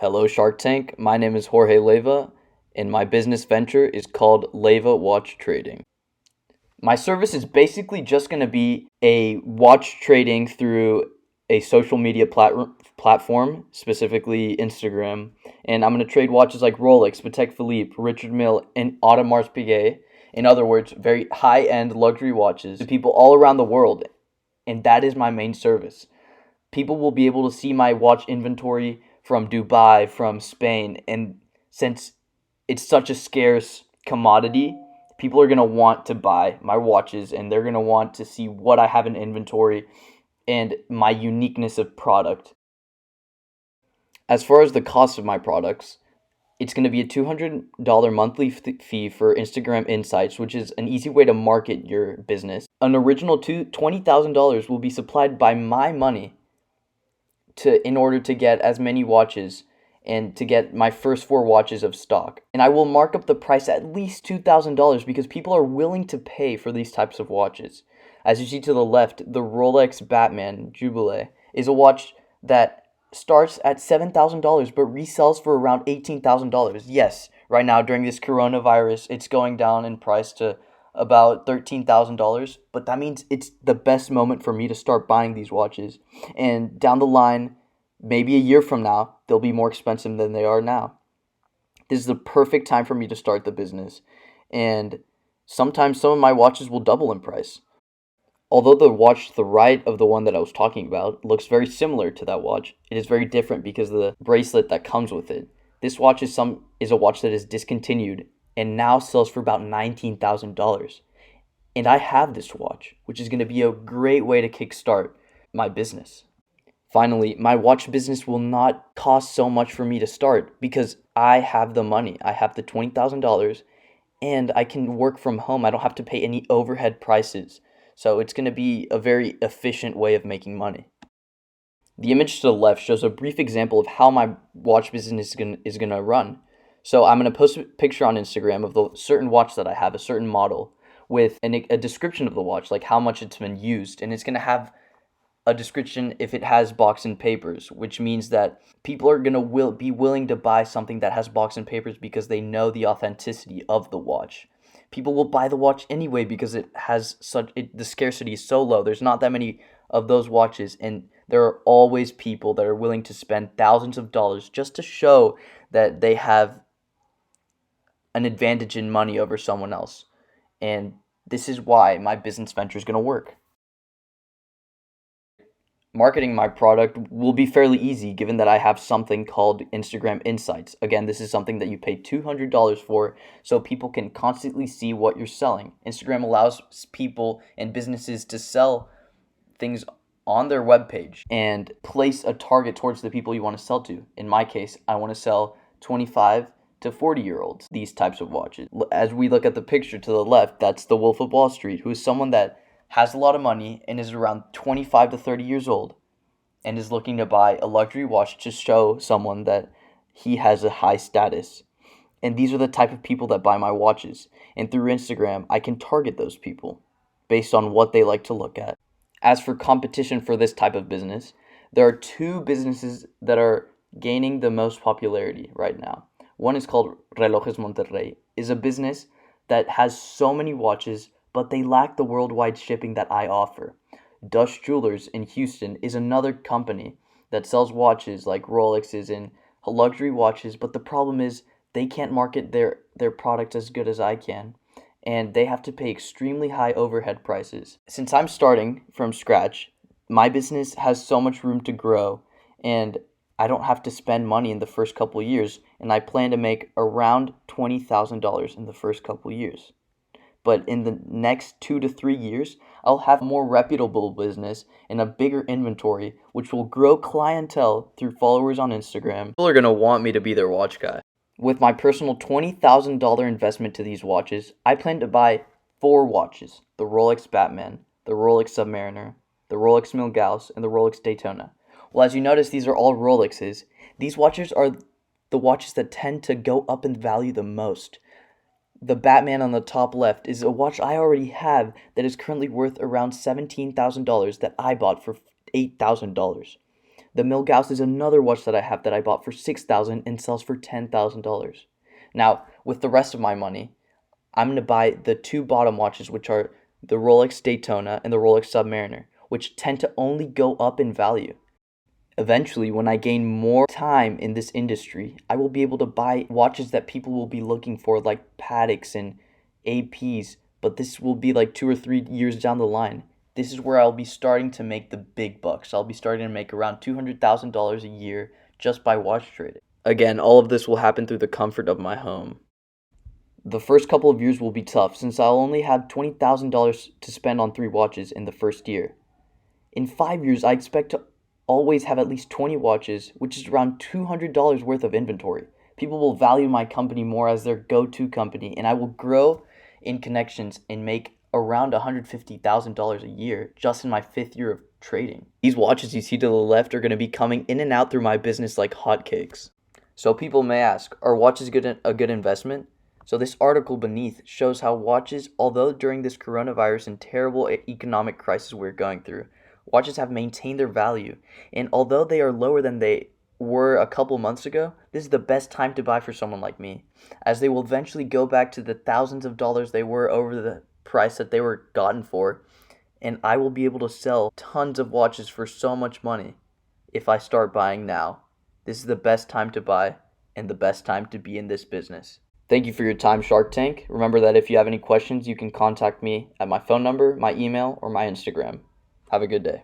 Hello, Shark Tank. My name is Jorge Leiva, and my business venture is called Leiva Watch Trading. My service is basically just going to be a watch trading through a social media platform, specifically Instagram. And I'm going to trade watches like Rolex, Patek Philippe, Richard Mille, and Audemars Piguet. In other words, very high-end luxury watches to people all around the world. And that is my main service. People will be able to see my watch inventory from Dubai, from Spain, and since it's such a scarce commodity, people are going to want to buy my watches and they're going to want to see what I have in inventory and my uniqueness of product. As far as the cost of my products, it's going to be a $200 monthly fee for Instagram Insights, which is an easy way to market your business. An original $20,000 will be supplied by my money in order to get as many watches and to get my first 4 watches of stock. And I will mark up the price at least $2,000 because people are willing to pay for these types of watches. As you see to the left, the Rolex Batman Jubilee is a watch that starts at $7,000 but resells for around $18,000. Yes, right now during this coronavirus, it's going down in price to about $13,000, but that means it's the best moment for me to start buying these watches. And down the line, maybe a year from now, they'll be more expensive than they are now. This is the perfect time for me to start the business. And sometimes some of my watches will double in price. Although the watch to the right of the one that I was talking about looks very similar to that watch, it is very different because of the bracelet that comes with it. This watch is a watch that is discontinued and now sells for about $19,000. And I have this watch, which is going to be a great way to kickstart my business. Finally, my watch business will not cost so much for me to start because I have the money. I have the $20,000 and I can work from home. I don't have to pay any overhead prices. So it's going to be a very efficient way of making money. The image to the left shows a brief example of how my watch business is going to run. So I'm going to post a picture on Instagram of the certain watch that I have, a certain model, with a description of the watch, like how much it's been used. And it's going to have a description if it has box and papers, which means that people are going to be willing to buy something that has box and papers because they know the authenticity of the watch. People will buy the watch anyway because the scarcity is so low. There's not that many of those watches, and there are always people that are willing to spend thousands of dollars just to show that they have an advantage in money over someone else. And this is why my business venture is going to work. Marketing my product will be fairly easy given that I have something called Instagram Insights. Again, this is something that you pay $200 for so people can constantly see what you're selling. Instagram allows people and businesses to sell things on their webpage and place a target towards the people you want to sell to. In my case, I want to sell 25 to 40-year-olds these types of watches. As we look at the picture to the left, that's the Wolf of Wall Street, who is someone that has a lot of money and is around 25 to 30 years old and is looking to buy a luxury watch to show someone that he has a high status. And these are the type of people that buy my watches. And through Instagram, I can target those people based on what they like to look at. As for competition for this type of business, there are 2 businesses that are gaining the most popularity right now. One is called Relojes Monterrey. Is a business that has so many watches, but they lack the worldwide shipping that I offer. Dush Jewelers in Houston is another company that sells watches like Rolexes and luxury watches, but the problem is they can't market their product as good as I can, and they have to pay extremely high overhead prices. Since I'm starting from scratch, my business has so much room to grow, and I don't have to spend money in the first couple years, and I plan to make around $20,000 in the first couple years. But in the next 2 to 3 years, I'll have a more reputable business and a bigger inventory, which will grow clientele through followers on Instagram. People are going to want me to be their watch guy. With my personal $20,000 investment to these watches, I plan to buy 4 watches: the Rolex Batman, the Rolex Submariner, the Rolex Mille Gauss, and the Rolex Daytona. Well, as you notice, these are all Rolexes. These watches are the watches that tend to go up in value the most. The Batman on the top left is a watch I already have that is currently worth around $17,000 that I bought for $8,000. The Milgauss is another watch that I have that I bought for $6,000 and sells for $10,000. Now, with the rest of my money, I'm going to buy the two bottom watches, which are the Rolex Daytona and the Rolex Submariner, which tend to only go up in value. Eventually, when I gain more time in this industry, I will be able to buy watches that people will be looking for, like Pateks and APs, but this will be like 2 or 3 years down the line. This is where I'll be starting to make the big bucks. I'll be starting to make around $200,000 a year just by watch trading. Again, all of this will happen through the comfort of my home. The first couple of years will be tough since I'll only have $20,000 to spend on 3 watches in the first year. In 5 years, I expect to always have at least 20 watches, which is around $200 worth of inventory. People will value my company more as their go-to company, and I will grow in connections and make around $150,000 a year just in my 5th year of trading. These watches you see to the left are going to be coming in and out through my business like hotcakes. So people may ask, are watches a good investment? So this article beneath shows how watches, although during this coronavirus and terrible economic crisis we're going through, watches have maintained their value. And although they are lower than they were a couple months ago, this is the best time to buy for someone like me, as they will eventually go back to the thousands of dollars they were over the price that they were gotten for, and I will be able to sell tons of watches for so much money if I start buying now. This is the best time to buy and the best time to be in this business. Thank you for your time, Shark Tank. Remember that if you have any questions, you can contact me at my phone number, my email, or my Instagram. Have a good day.